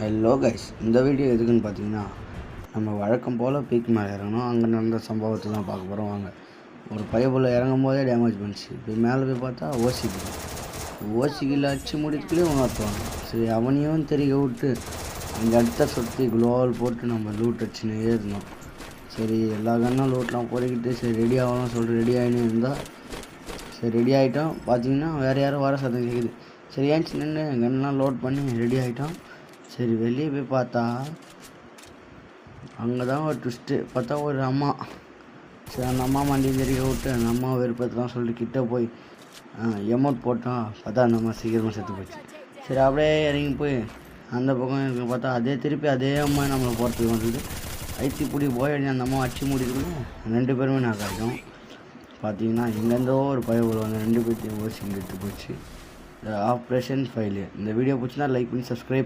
Hello guys, இந்த video எதுக்குன்னு பார்த்தீங்கன்னா, நம்ம வழக்கம் போல் பீக் மேலே இறங்கணும். அங்கே நடந்த சம்பவத்தை தான் பார்க்க போகிறோம். வாங்க. ஒரு பையப்புள்ள இறங்கும் போதே டேமேஜ் பண்ணிச்சு. இப்போ மேலே போய் பார்த்தா ஓசிக்கில் அடிச்சு முடித்துக்குள்ளேயே உணர்த்துவாங்க. சரி, அவனையும் தெரிய விட்டு அந்த இடத்த சுற்றி குளோவல் போட்டு நம்ம லூட் அடிச்சுன்னு ஏறணும். சரி, எல்லா கண்ணும் லூட்லாம் பொறிக்கிட்டு சரி ரெடி ஆகலாம் சொல்லிட்டு ரெடி ஆகினு இருந்தால் சரி ரெடி ஆகிட்டோம். பார்த்தீங்கன்னா வேறு யாரும் வர சத்தம் கேட்குது. சரி ஏன்ச்சு நின்று கண்ணெலாம் லோட் பண்ணி ரெடி ஆகிட்டோம். சரி வெளியே போய் பார்த்தா அங்கே தான் ஒரு ட்விஸ்ட்டு. பார்த்தா ஒரு அம்மா. சரி அந்த அம்மா மண்டியும் தெரிய விட்டு அந்த அம்மா விருப்பத்தெலாம் சொல்லிட்டு கிட்டே போய் எமௌண்ட் போட்டோம். பார்த்தா அந்த அம்மா சீக்கிரமாக செத்து போச்சு. சரி அப்படியே இறங்கி போய் அந்த பக்கம் இருக்க பார்த்தா திருப்பி அதே அம்மா நம்மளை போகிறதுக்கு வந்தது. ஐத்தி பிடி போய் அந்த அம்மா அடிச்சு முடிக்கிறோம். 2 பேருமே நான் காய்க்கும். பார்த்தீங்கன்னா எங்கேருந்தோ ஒரு பயபுரம் வந்து 2 பேர்த்தையும் ஓசிங்க எடுத்து போச்சு. Operation failure. இந்த வீடியோ பிடிச்சினா லைக் பண்ணி சப்ஸ்கிரைப்